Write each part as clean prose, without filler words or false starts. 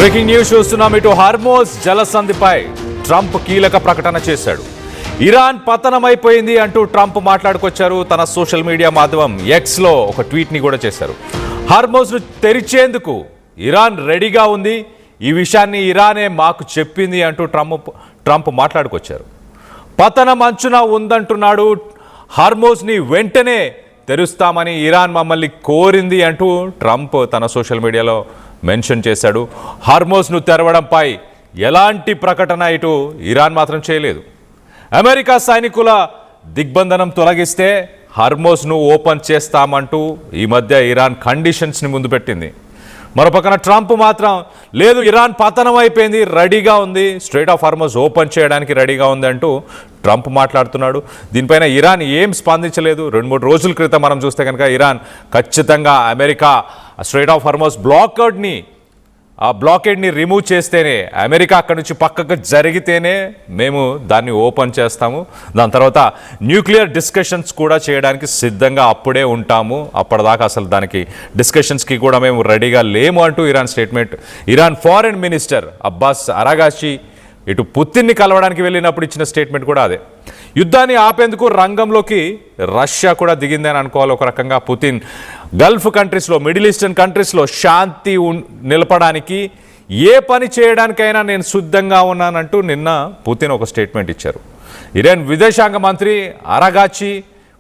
Breaking news చూస్తున్నాం. ఇటు Hormuz జలసంధిపై Trump కీలక ప్రకటన చేశాడు. ఇరాన్ పతనమైపోయింది అంటూ ట్రంప్ మాట్లాడుకొచ్చారు. తన సోషల్ మీడియా మాధ్యమం ఎక్స్లో ఒక ట్వీట్ని కూడా చేశారు. హార్మోజ్ను తెరిచేందుకు ఇరాన్ రెడీగా ఉంది, ఈ విషయాన్ని ఇరానే మాకు చెప్పింది అంటూ ట్రంప్ మాట్లాడుకొచ్చారు. పతనం అంచున ఉందంటున్నాడు. హార్మోజ్ని వెంటనే తెరుస్తామని ఇరాన్ మమ్మల్ని కోరింది అంటూ ట్రంప్ తన సోషల్ మీడియాలో మెన్షన్ చేశాడు. హార్మోజ్ను తెరవడంపై ఎలాంటి ప్రకటన ఇటు ఇరాన్ మాత్రం చేయలేదు. అమెరికా సైనికుల దిగ్బంధనం తొలగిస్తే హార్మోజ్ను ఓపెన్ చేస్తామంటూ ఈ మధ్య ఇరాన్ కండిషన్స్ని ముందు పెట్టింది. మరోపక్కన ట్రంప్ మాత్రం లేదు, ఇరాన్ పతనం అయిపోయింది, రెడీగా ఉంది, స్ట్రైట్ ఆఫ్ హార్మోజ్ ఓపెన్ చేయడానికి రెడీగా ఉంది అంటూ ట్రంప్ మాట్లాడుతున్నాడు. దీనిపైన ఇరాన్ ఏం స్పందించలేదు. 2-3 రోజుల క్రితం మనం చూస్తే కనుక ఇరాన్ ఖచ్చితంగా అమెరికా స్ట్రైట్ ఆఫ్ హార్మోజ్ బ్లాకేడ్ని రిమూవ్ చేస్తేనే, అమెరికా అక్కడి నుంచి పక్కకు జరిగితేనే మేము దాన్ని ఓపెన్ చేస్తాము, దాని తర్వాత న్యూక్లియర్ డిస్కషన్స్ కూడా చేయడానికి సిద్ధంగా అప్పుడే ఉంటాము, అప్పటిదాకా అసలు దానికి డిస్కషన్స్కి కూడా మేము రెడీగా లేము అంటూ Iran statement. Iran foreign minister Abbas Araghchi ఇటు పుతిన్ని కలవడానికి వెళ్ళినప్పుడు ఇచ్చిన స్టేట్మెంట్ కూడా అదే. యుద్ధాన్ని ఆపేందుకు రంగంలోకి రష్యా కూడా దిగిందని అనుకోవాలి ఒక రకంగా. పుతిన్ గల్ఫ్ కంట్రీస్లో, మిడిల్ ఈస్టర్న్ కంట్రీస్లో శాంతి నిలపడానికి ఏ పని చేయడానికైనా నేను సిద్ధంగా ఉన్నానంటూ నిన్న పుతిన్ ఒక స్టేట్మెంట్ ఇచ్చారు. ఇరాన్ విదేశాంగ మంత్రి అరాగాచి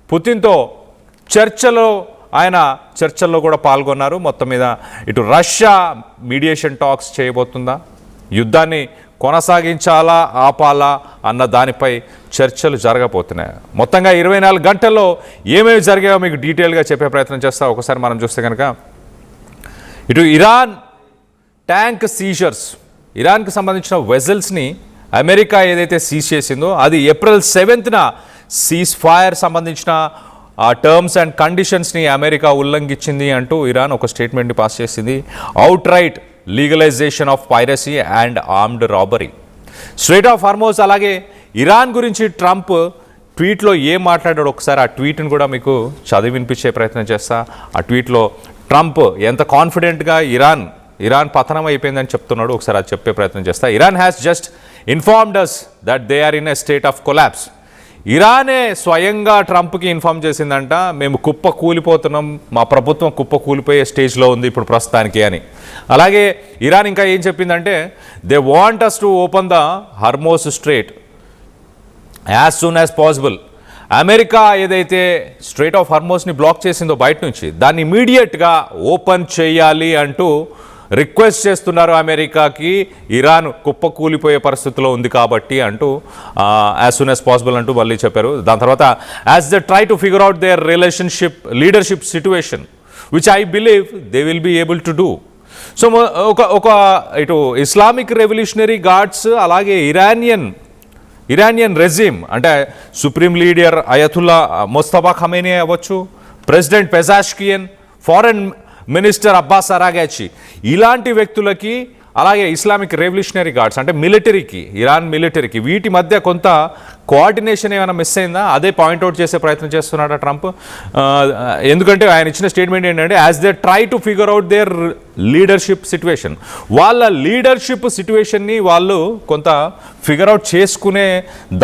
పుతిన్తో చర్చల్లో కూడా పాల్గొన్నారు. మొత్తం మీద ఇటు రష్యా మీడియేషన్ టాక్స్ చేయబోతుందా, యుద్ధాన్ని కొనసాగించాలా ఆపాలా అన్న దానిపై చర్చలు జరగబోతున్నాయి. మొత్తంగా 24 గంటల్లో ఏమేమి జరిగాయో మీకు డీటెయిల్గా చెప్పే ప్రయత్నం చేస్తా. ఒకసారి మనం చూస్తే కనుక ఇటు ఇరాన్ ట్యాంక్ సీజర్స్, ఇరాన్కి సంబంధించిన వెజల్స్ని అమెరికా ఏదైతే సీజ్ చేసిందో అది ఏప్రిల్ 7న సీజ్ ఫైర్ సంబంధించిన ఆ టర్మ్స్ అండ్ కండిషన్స్ని అమెరికా ఉల్లంఘించింది అంటూ ఇరాన్ ఒక స్టేట్మెంట్ని పాస్ చేసింది. Out right legalisation of piracy and armed robbery. Straight of Hormuz అలాగే ఇరాన్ గురించి ట్రంప్ ట్వీట్లో ఏం మాట్లాడాడు ఒకసారి ఆ ట్వీట్ని కూడా మీకు చదివి వినిపించే ప్రయత్నం చేస్తా. ఆ ట్వీట్లో ట్రంప్ ఎంత కాన్ఫిడెంట్గా ఇరాన్ పతనం అయిపోయిందని చెప్తున్నాడు, ఒకసారి అది చెప్పే ప్రయత్నం చేస్తా. Iran has just informed us that they are in a state of collapse. ఇరానే స్వయంగా ట్రంప్కి ఇన్ఫార్మ్ చేసిందంట, మేము కుప్ప కూలిపోతున్నాం, మా ప్రభుత్వం కుప్ప కూలిపోయే స్టేజ్లో ఉంది ఇప్పుడు ప్రస్తుతానికి అని. అలాగే ఇరాన్ ఇంకా ఏం చెప్పిందంటే they want us to open the Hormuz strait as soon as possible. America ఏదైతే స్ట్రైట్ ఆఫ్ హార్మోజ్ని బ్లాక్ చేసిందో బయట నుంచి, దాన్ని ఇమీడియట్గా ఓపెన్ చేయాలి అంటూ రిక్వెస్ట్ చేస్తున్నారు అమెరికాకి. ఇరాన్ కుప్పకూలిపోయే పరిస్థితిలో ఉంది కాబట్టి అంటూ యాజ్ సూన్ యాజ్ పాసిబుల్ అంటూ మళ్ళీ చెప్పారు. దాని తర్వాత as they try to figure out their leadership situation which I believe they will be able to do. So ఒక ఇటు ఇస్లామిక్ రెవల్యూషనరీ గార్డ్స్ అలాగే ఇరానియన్ రెజిమ్ అంటే supreme leader Ayatollah Mustafa Khamenei అవ్వచ్చు, president Pezeshkian, foreign minister Abbas Araghchi, ఇలాంటి వ్యక్తులకి అలాగే Islamic revolutionary guards అంటే మిలిటరీకి, ఇరాన్ మిలిటరీకి వీటి మధ్య కొంత కోఆర్డినేషన్ ఏమైనా మిస్ అయిందా అదే పాయింట్అవుట్ చేసే ప్రయత్నం చేస్తున్నాడు ట్రంప్. ఎందుకంటే ఆయన ఇచ్చిన స్టేట్మెంట్ ఏంటంటే as they try to figure out their leadership situation, వాళ్ళ లీడర్షిప్ సిట్యుయేషన్ని వాళ్ళు కొంత ఫిగర్ అవుట్ చేసుకునే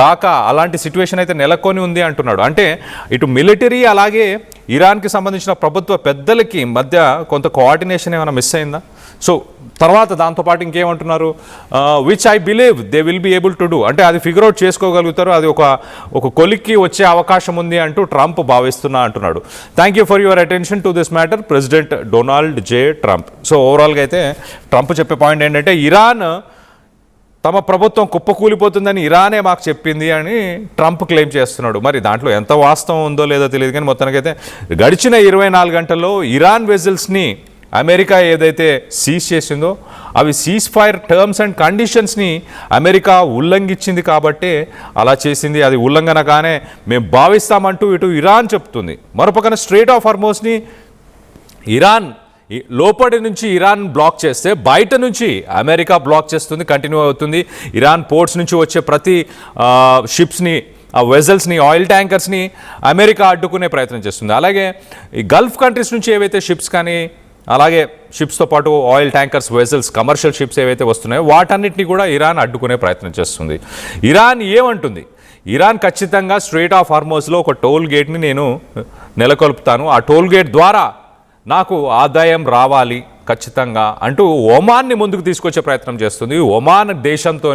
దాకా అలాంటి సిట్యుయేషన్ అయితే నెలకొని ఉంది అంటున్నాడు. అంటే ఇటు మిలిటరీ అలాగే ఇరాన్కి సంబంధించిన ప్రభుత్వ పెద్దలకి మధ్య కొంత కోఆర్డినేషన్ ఏమైనా మిస్ అయిందా. సో తర్వాత దాంతోపాటు ఇంకేమంటున్నారు, which I believe they will be able to do, అంటే అది ఫిగర్ అవుట్ చేసుకోగలుగుతారు, అది ఒక కొలిక్కి వచ్చే అవకాశం ఉంది అంటూ ట్రంప్ భావిస్తున్నా అంటున్నాడు. Thank you for your attention to this matter president Donald J Trump. So ఓవరాల్గా అయితే ట్రంప్ చెప్పే పాయింట్ ఏంటంటే ఇరాన్ తమ ప్రభుత్వం కుప్పకూలిపోతుందని ఇరానే మాకు చెప్పింది అని ట్రంప్ క్లెయిమ్ చేస్తున్నాడు. మరి దాంట్లో ఎంత వాస్తవం ఉందో లేదో తెలియదు, కానీ మొత్తానికైతే గడిచిన 24 గంటల్లో ఇరాన్ వెజల్స్ని అమెరికా ఏదైతే సీజ్ చేసిందో అవి సీజ్ ఫైర్ టర్మ్స్ అండ్ కండిషన్స్ని అమెరికా ఉల్లంఘించింది కాబట్టే అలా చేసింది, అది ఉల్లంఘనగానే మేము భావిస్తామంటూ ఇటు ఇరాన్ చెప్తుంది. మరోపక్కన స్ట్రైట్ ఆఫ్ హార్మోజ్ని ఇరాన్ లోపటి నుంచి ఇరాన్ బ్లాక్ చేస్తే బయట నుంచి అమెరికా బ్లాక్ చేస్తుంది, కంటిన్యూ అవుతుంది. ఇరాన్ పోర్ట్స్ నుంచి వచ్చే ప్రతి షిప్స్ని, ఆ వెజల్స్ని, ఆయిల్ ట్యాంకర్స్ని అమెరికా అడ్డుకునే ప్రయత్నం చేస్తుంది. అలాగే ఈ గల్ఫ్ కంట్రీస్ నుంచి ఏవైతే షిప్స్ కానీ అలాగే షిప్స్తో పాటు oil tankers, vessels, commercial ships ఏవైతే వస్తున్నాయో వాటన్నిటిని కూడా ఇరాన్ అడ్డుకునే ప్రయత్నం చేస్తుంది. ఇరాన్ ఏమంటుంది? ఇరాన్ ఖచ్చితంగా స్ట్రెయిట్ ఆఫ్ హార్మోజ్లో ఒక టోల్ గేట్ని నేను నెలకొల్పుతాను, ఆ టోల్ గేట్ ద్వారా నాకు ఆదాయం రావాలి ఖచ్చితంగా అంటూ ఒమాన్ని ముందుకు తీసుకొచ్చే ప్రయత్నం చేస్తుంది. ఒమాన్ దేశంతో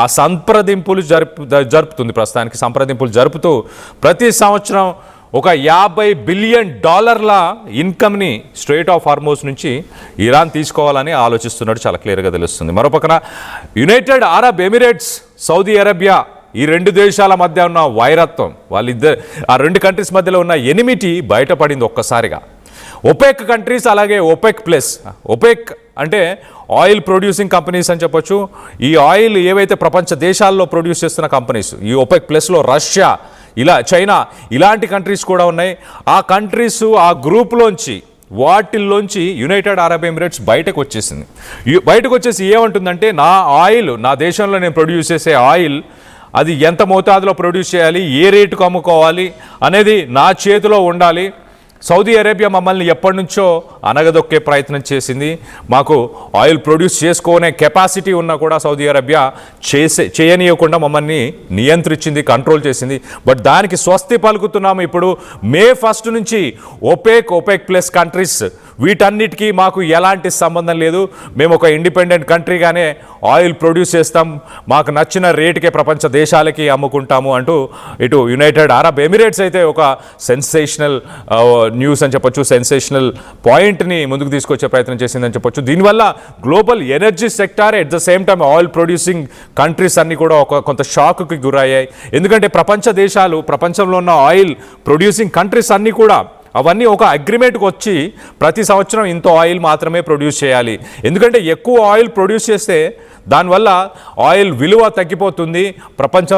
ఆ సంప్రదింపులు జరుపుతుంది. ప్రస్తుతానికి సంప్రదింపులు జరుపుతూ ప్రతి సంవత్సరం ఒక $50 బిలియన్ ఇన్కమ్ని స్ట్రెయిట్ ఆఫ్ హార్మోజ్ నుంచి ఇరాన్ తీసుకోవాలని ఆలోచిస్తున్నట్టు చాలా క్లియర్గా తెలుస్తుంది. మరోపక్కన United Arab Emirates, Saudi Arabia, ఈ రెండు దేశాల మధ్య ఉన్న వైరత్వం, ఆ రెండు కంట్రీస్ మధ్యలో ఉన్న ఎనిమిటీ బయటపడింది ఒక్కసారిగా. ఒపెక్ కంట్రీస్ అలాగే ఒపెక్ ప్లస్, ఒపెక్ అంటే ఆయిల్ ప్రొడ్యూసింగ్ కంపెనీస్ అని చెప్పొచ్చు. ఈ ఆయిల్ ఏవైతే ప్రపంచ దేశాల్లో ప్రొడ్యూస్ చేస్తున్న కంపెనీస్, ఈ ఒపెక్ ప్లస్లో రష్యా, చైనా ఇలాంటి కంట్రీస్ కూడా ఉన్నాయి. ఆ కంట్రీస్ ఆ గ్రూప్లోంచి వాటిల్లోంచి యునైటెడ్ అరబ్ ఎమిరేట్స్ బయటకు వచ్చేసింది. బయటకు వచ్చేసి ఏమంటుందంటే, నా ఆయిల్, నా దేశంలో నేను ప్రొడ్యూస్ చేసే ఆయిల్ అది ఎంత మోతాదులో ప్రొడ్యూస్ చేయాలి, ఏ రేటుకు అమ్ముకోవాలి అనేది నా చేతిలో ఉండాలి. సౌదీ అరేబియా మమ్మల్ని ఎప్పటి నుంచో అనగదొక్కే ప్రయత్నం చేసింది. మాకు ఆయిల్ ప్రొడ్యూస్ చేసుకునే కెపాసిటీ ఉన్నా కూడా సౌదీ అరేబియా చేయనీయకుండా మమ్మల్ని నియంత్రించింది, కంట్రోల్ చేసింది. బట్ దానికి స్వస్తి పలుకుతున్నాము ఇప్పుడు. మే 1 నుంచి ఒపెక్ ప్లస్ కంట్రీస్ వీటన్నిటికీ మాకు ఎలాంటి సంబంధం లేదు. మేము ఒక ఇండిపెండెంట్ కంట్రీగానే ఆయిల్ ప్రొడ్యూస్ చేస్తాం, మాకు నచ్చిన రేటుకే ప్రపంచ దేశాలకి అమ్ముకుంటాము అంటూ ఇటు యునైటెడ్ అరబ్ ఎమిరేట్స్ అయితే ఒక సెన్సేషనల్ న్యూస్ అని చెప్పొచ్చు, సెన్సేషనల్ పాయింట్ని ముందుకు తీసుకొచ్చే ప్రయత్నం చేసిందని చెప్పొచ్చు. దీనివల్ల global energy sector at the same time oil producing countries అన్నీ కూడా కొంత షాక్కి గురయ్యాయి. ఎందుకంటే ప్రపంచ దేశాలు, ప్రపంచంలో ఉన్న ఆయిల్ ప్రొడ్యూసింగ్ కంట్రీస్ అన్నీ కూడా అవన్నీ ఒక అగ్రిమెంట్కి వచ్చి ప్రతి సంవత్సరం ఇంత ఆయిల్ మాత్రమే ప్రొడ్యూస్ చేయాలి. ఎందుకంటే ఎక్కువ ఆయిల్ ప్రొడ్యూస్ చేస్తే దానివల్ల ఆయిల్ విలువ తగ్గిపోతుంది. ప్రపంచ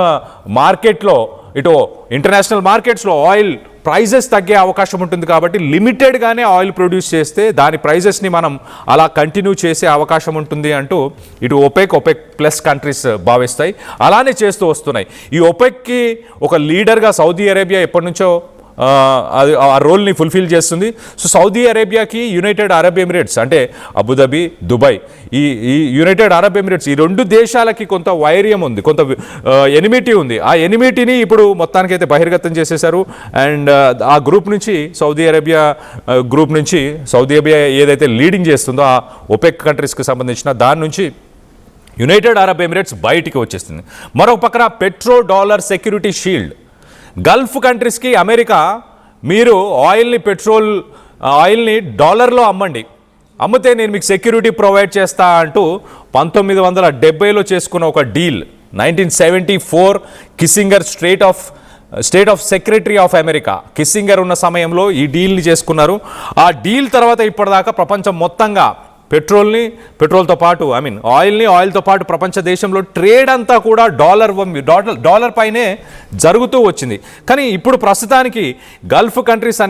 మార్కెట్లో, ఇటు ఇంటర్నేషనల్ మార్కెట్స్లో ఆయిల్ ప్రైజెస్ తగ్గే అవకాశం ఉంటుంది. కాబట్టి లిమిటెడ్గానే ఆయిల్ ప్రొడ్యూస్ చేస్తే దాని ప్రైజెస్ని మనం అలా కంటిన్యూ చేసే అవకాశం ఉంటుంది అంటూ ఇటు ఒపెక్ ప్లస్ కంట్రీస్ భావిస్తాయి. అలానే చేస్తూ వస్తున్నాయి. ఈ ఒపెక్కి ఒక లీడర్గా సౌదీ అరేబియా ఎప్పటి నుంచో ఆ రోల్ని ఫుల్ఫిల్ చేస్తుంది. సో సౌదీ అరేబియాకి యునైటెడ్ అరబ్ ఎమిరేట్స్ అంటే అబుదాబి, దుబాయ్, ఈ యునైటెడ్ అరబ్ ఎమిరేట్స్ ఈ రెండు దేశాలకి కొంత వైర్యం ఉంది, కొంత ఎనిమిటీ ఉంది. ఆ ఎనిమిటీని ఇప్పుడు మొత్తానికైతే బహిర్గతం చేసేశారు. అండ్ ఆ గ్రూప్ నుంచి సౌదీ అరేబియా ఏదైతే లీడింగ్ చేస్తుందో ఆ ఒపెక్ కంట్రీస్కి సంబంధించిన దాని నుంచి యునైటెడ్ అరబ్ ఎమిరేట్స్ బయటికి వచ్చేస్తుంది. మరొక పక్కన petro dollar security shield, Gulf కంట్రీస్కి అమెరికా మీరు ఆయిల్ని డాలర్లో అమ్మితే నేను మీకు సెక్యూరిటీ ప్రొవైడ్ చేస్తా అంటూ 1970లో చేసుకున్న ఒక deal, 1974 Kissinger state of secretary of America Kissinger ఉన్న సమయంలో ఈ డీల్ని చేసుకున్నారు. ఆ డీల్ తర్వాత ఇప్పటిదాకా ప్రపంచం మొత్తంగా పెట్రోల్తో పాటు ఆయిల్తో పాటు ప్రపంచ దేశంలో ట్రేడ్ అంతా కూడా డాలర్ పైనే జరుగుతూ వచ్చింది. కానీ ఇప్పుడు ప్రస్తుతానికి గల్ఫ్ కంట్రీస్